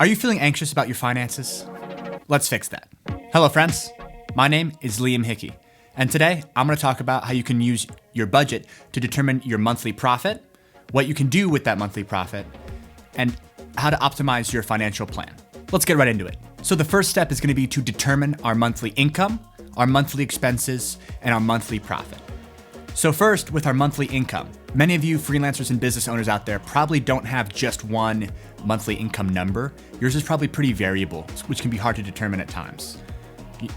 Are you feeling anxious about your finances? Let's fix that. Hello, friends. My name is Liam Hickey, and today I'm going to talk about how you can use your budget to determine your monthly profit, what you can do with that monthly profit, and how to optimize your financial plan. Let's get right into it. So the first step is going to be to determine our monthly income, our monthly expenses, and our monthly profit. So first, with our monthly income, many of you freelancers and business owners out there probably don't have just one monthly income number. Yours is probably pretty variable, which can be hard to determine at times.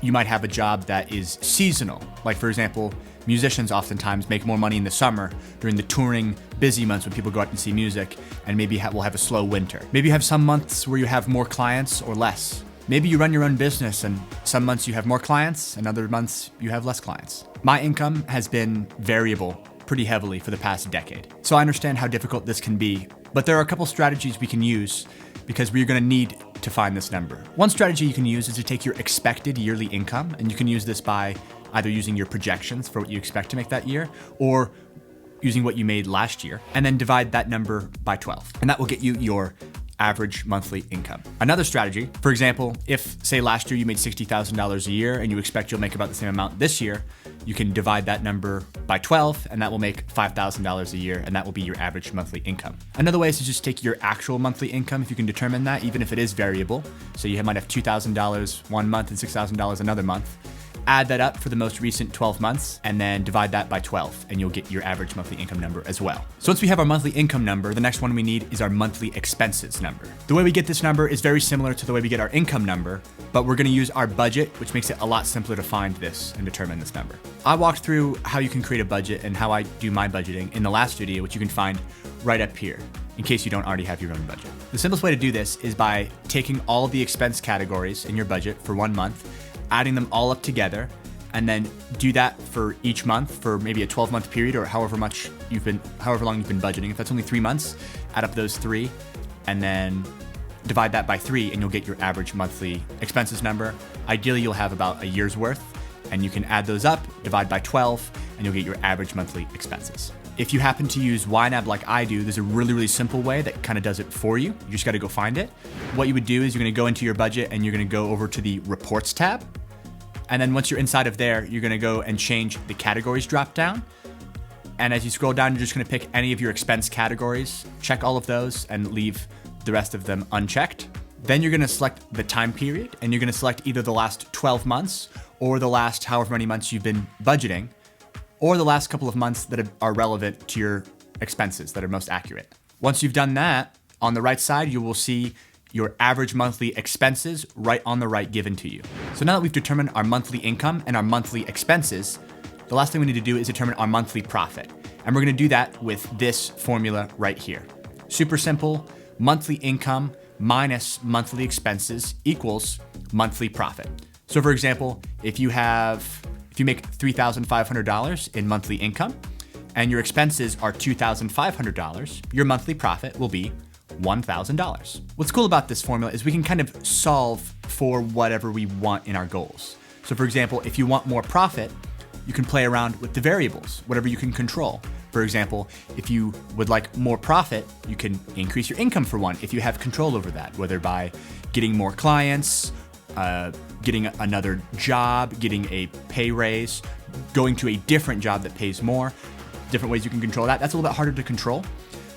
You might have a job that is seasonal. Like, for example, musicians oftentimes make more money in the summer during the touring busy months when people go out and see music, and maybe we'll have a slow winter. Maybe you have some months where you have more clients or less. Maybe you run your own business and some months you have more clients and other months you have less clients. My income has been variable pretty heavily for the past decade. So I understand how difficult this can be, but there are a couple strategies we can use because we're gonna need to find this number. One strategy you can use is to take your expected yearly income, and you can use this by either using your projections for what you expect to make that year or using what you made last year, and then divide that number by 12. And that will get you your average monthly income. Another strategy, for example, if say last year you made $60,000 a year and you expect you'll make about the same amount this year, you can divide that number by 12 and that will make $5,000 a year, and that will be your average monthly income. Another way is to just take your actual monthly income if you can determine that, even if it is variable. So you might have $2,000 one month and $6,000 another month. Add that up for the most recent 12 months and then divide that by 12 and you'll get your average monthly income number as well. So once we have our monthly income number, the next one we need is our monthly expenses number. The way we get this number is very similar to the way we get our income number, but we're gonna use our budget, which makes it a lot simpler to find this and determine this number. I walked through how you can create a budget and how I do my budgeting in the last video, which you can find right up here, in case you don't already have your own budget. The simplest way to do this is by taking all of the expense categories in your budget for 1 month, adding them all up together, and then do that for each month for maybe a 12-month period or however long you've been budgeting. If that's only 3 months, add up those 3 and then divide that by 3 and you'll get your average monthly expenses number. Ideally, you'll have about a year's worth, and you can add those up, divide by 12, and you'll get your average monthly expenses. If you happen to use YNAB like I do, there's a really simple way that kind of does it for you. You just got to go find it. What you would do is you're going to go into your budget and you're going to go over to the Reports tab. And then once you're inside of there, you're going to go and change the categories drop down. And as you scroll down, you're just going to pick any of your expense categories, check all of those, and leave the rest of them unchecked. Then you're going to select the time period, and you're going to select either the last 12 months or the last however many months you've been budgeting, or the last couple of months that are relevant to your expenses that are most accurate. Once you've done that, on the right side, you will see your average monthly expenses right on the right given to you. So now that we've determined our monthly income and our monthly expenses, the last thing we need to do is determine our monthly profit. And we're gonna do that with this formula right here. Super simple, monthly income minus monthly expenses equals monthly profit. So for example, if you make $3,500 in monthly income and your expenses are $2,500, your monthly profit will be $1,000. What's cool about this formula is we can kind of solve for whatever we want in our goals. So for example, if you want more profit, you can play around with the variables, whatever you can control. For example, if you would like more profit, you can increase your income for one if you have control over that, whether by getting more clients, getting another job, getting a pay raise, going to a different job that pays more. Different ways you can control that. That's a little bit harder to control,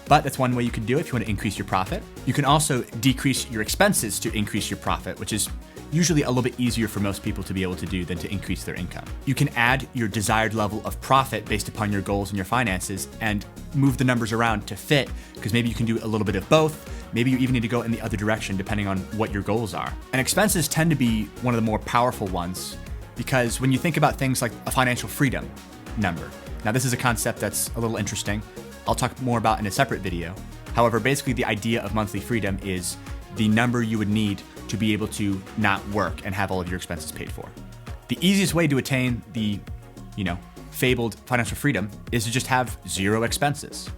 but that's one way you can do it if you want to increase your profit. You can also decrease your expenses to increase your profit, which is usually a little bit easier for most people to be able to do than to increase their income. You can add your desired level of profit based upon your goals and your finances and move the numbers around to fit, because maybe you can do a little bit of both. Maybe you even need to go in the other direction depending on what your goals are. And expenses tend to be one of the more powerful ones, because when you think about things like a financial freedom number, now this is a concept that's a little interesting. I'll talk more about in a separate video. However, basically the idea of monthly freedom is the number you would need to be able to not work and have all of your expenses paid for. The easiest way to attain the, fabled financial freedom is to just have 0 expenses.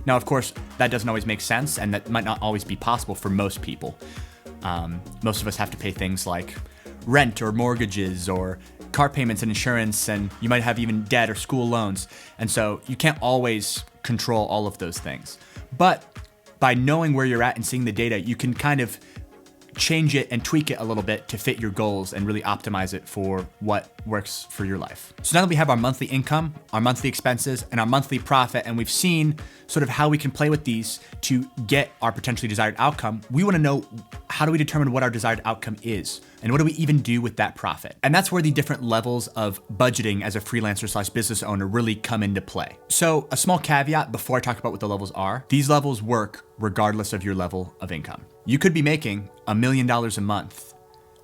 Now, of course, that doesn't always make sense, and that might not always be possible for most people. Most of us have to pay things like rent or mortgages or car payments and insurance, and you might have even debt or school loans. And so you can't always control all of those things. But by knowing where you're at and seeing the data, you can kind of change it and tweak it a little bit to fit your goals and really optimize it for what works for your life. So now that we have our monthly income, our monthly expenses, and our monthly profit, and we've seen sort of how we can play with these to get our potentially desired outcome, we want to know, how do we determine what our desired outcome is? And what do we even do with that profit? And that's where the different levels of budgeting as a freelancer/business owner really come into play. So a small caveat before I talk about what the levels are, these levels work regardless of your level of income. You could be making $1 million a month,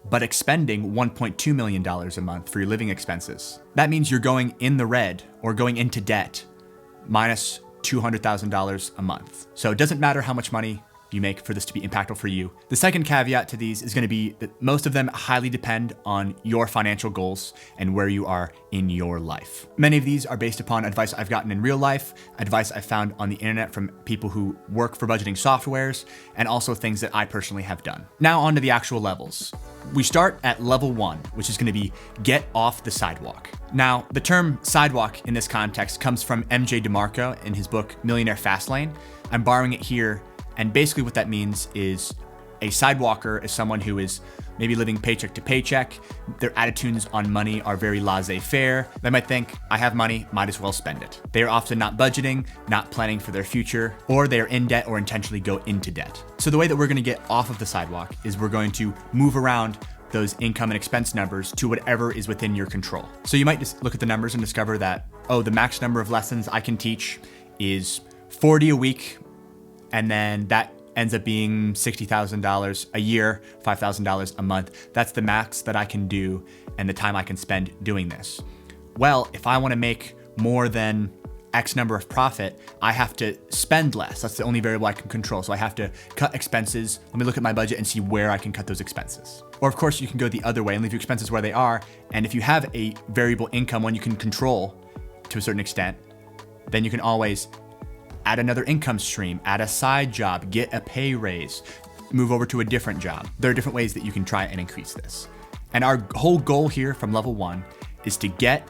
but expending $1.2 million a month for your living expenses. That means you're going in the red or going into debt minus $200,000 a month. So it doesn't matter how much money you make for this to be impactful for you. The second caveat to these is going to be that most of them highly depend on your financial goals and where you are in your life. Many of these are based upon advice I've gotten in real life, advice I've found on the internet from people who work for budgeting softwares, and also things that I personally have done. Now on to the actual levels. We start at level 1, which is going to be get off the sidewalk. Now, the term sidewalk in this context comes from MJ DeMarco in his book, Millionaire Fastlane. I'm borrowing it here. And basically what that means is a sidewalker is someone who is maybe living paycheck to paycheck. Their attitudes on money are very laissez-faire. They might think, I have money, might as well spend it. They are often not budgeting, not planning for their future, or they are in debt or intentionally go into debt. So the way that we're going to get off of the sidewalk is we're going to move around those income and expense numbers to whatever is within your control. So you might just look at the numbers and discover that, oh, the max number of lessons I can teach is 40 a week. And then that ends up being $60,000 a year, $5,000 a month. That's the max that I can do and the time I can spend doing this. Well, if I want to make more than X number of profit, I have to spend less. That's the only variable I can control. So I have to cut expenses. Let me look at my budget and see where I can cut those expenses. Or of course, you can go the other way and leave your expenses where they are. And if you have a variable income, one you can control to a certain extent, then you can always add another income stream, add a side job, get a pay raise, move over to a different job. There are different ways that you can try and increase this. And our whole goal here from level 1 is to get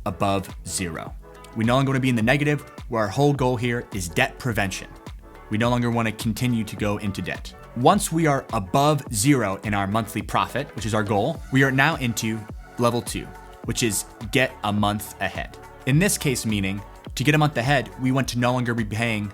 above 0. We no longer want to be in the negative, where our whole goal here is debt prevention. We no longer want to continue to go into debt. Once we are above 0 in our monthly profit, which is our goal, we are now into level 2, which is get a month ahead. In this case, meaning to get a month ahead, we want to no longer be paying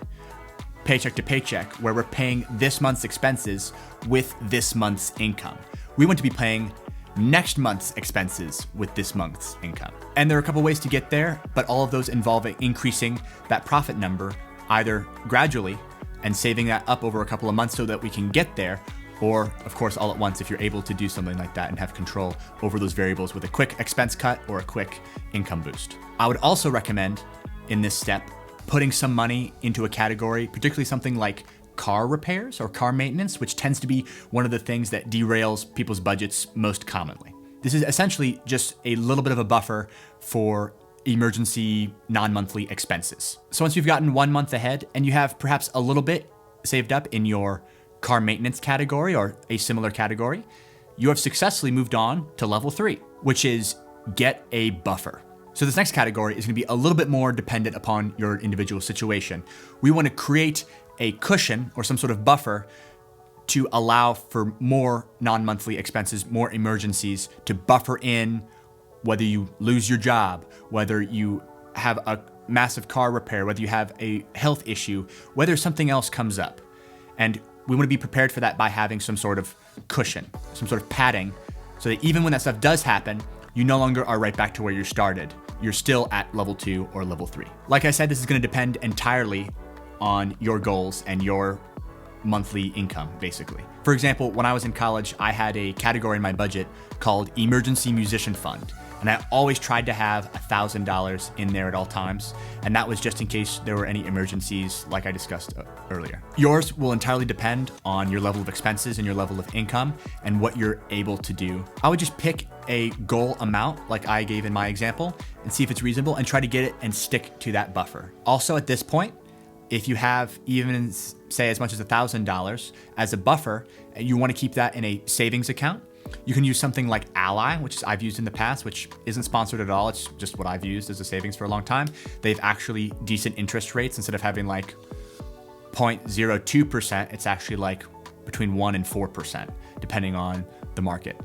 paycheck to paycheck, where we're paying this month's expenses with this month's income. We want to be paying next month's expenses with this month's income. And there are a couple ways to get there, but all of those involve increasing that profit number either gradually and saving that up over a couple of months so that we can get there, or of course all at once if you're able to do something like that and have control over those variables with a quick expense cut or a quick income boost. I would also recommend in this step putting some money into a category, particularly something like car repairs or car maintenance, which tends to be one of the things that derails people's budgets most commonly. This is essentially just a little bit of a buffer for emergency non-monthly expenses. So once you've gotten 1 month ahead and you have perhaps a little bit saved up in your car maintenance category or a similar category, you have successfully moved on to level 3, which is get a buffer. So this next category is going to be a little bit more dependent upon your individual situation. We want to create a cushion or some sort of buffer to allow for more non-monthly expenses, more emergencies, to buffer in whether you lose your job, whether you have a massive car repair, whether you have a health issue, whether something else comes up. And we want to be prepared for that by having some sort of cushion, some sort of padding, so that even when that stuff does happen, you no longer are right back to where you started. You're still at level 2 or level 3. Like I said, this is going to depend entirely on your goals and your monthly income, basically. For example, when I was in college, I had a category in my budget called Emergency Musician Fund. And I always tried to have $1,000 in there at all times. And that was just in case there were any emergencies like I discussed earlier. Yours will entirely depend on your level of expenses and your level of income and what you're able to do. I would just pick a goal amount like I gave in my example and see if it's reasonable and try to get it and stick to that buffer. Also at this point, if you have even say as much as $1,000 as a buffer, and you want to keep that in a savings account, you can use something like Ally, which I've used in the past, which isn't sponsored at all. It's just what I've used as a savings for a long time. They've actually decent interest rates. Instead of having like 0.02%, it's actually like between 1 and 4%, depending on the market.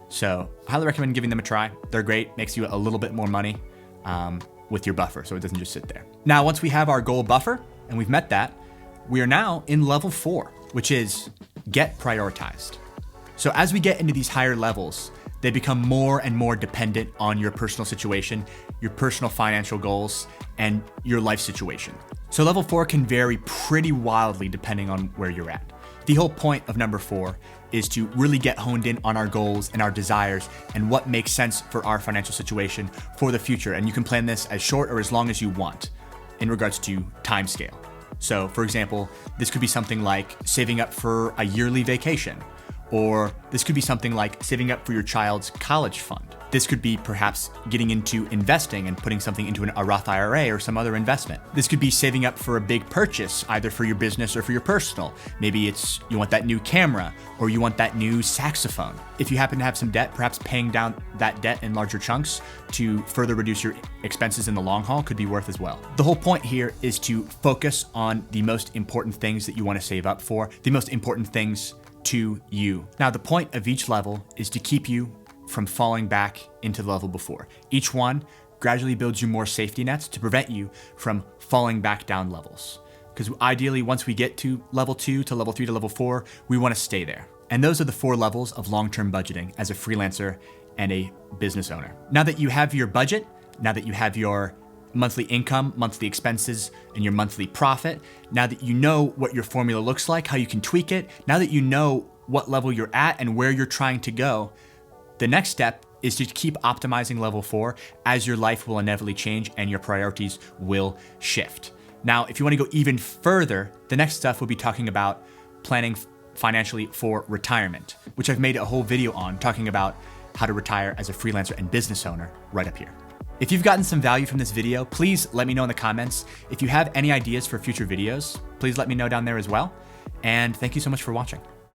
So I highly recommend giving them a try. They're great, makes you a little bit more money with your buffer, so it doesn't just sit there. Now, once we have our goal buffer and we've met that, we are now in level 4, which is get prioritized. So as we get into these higher levels, they become more and more dependent on your personal situation, your personal financial goals, and your life situation. So level 4 can vary pretty wildly depending on where you're at. The whole point of number 4 is to really get honed in on our goals and our desires and what makes sense for our financial situation for the future. And you can plan this as short or as long as you want in regards to time scale. So for example, this could be something like saving up for a yearly vacation, or this could be something like saving up for your child's college fund. This could be perhaps getting into investing and putting something into a Roth IRA or some other investment. This could be saving up for a big purchase, either for your business or for your personal. Maybe it's you want that new camera or you want that new saxophone. If you happen to have some debt, perhaps paying down that debt in larger chunks to further reduce your expenses in the long haul could be worth as well. The whole point here is to focus on the most important things that you want to save up for, the most important things to you. Now, the point of each level is to keep you from falling back into the level before. Each one gradually builds you more safety nets to prevent you from falling back down levels. Because ideally, once we get to level 2 to level 3 to level 4, we want to stay there. And those are the 4 levels of long-term budgeting as a freelancer and a business owner. Now that you have your budget, now that you have your monthly income, monthly expenses, and your monthly profit, now that you know what your formula looks like, how you can tweak it, now that you know what level you're at and where you're trying to go, the next step is to keep optimizing level 4 as your life will inevitably change and your priorities will shift. Now, if you want to go even further, the next stuff will be talking about planning financially for retirement, which I've made a whole video on talking about how to retire as a freelancer and business owner right up here. If you've gotten some value from this video, please let me know in the comments. If you have any ideas for future videos, please let me know down there as well. And thank you so much for watching.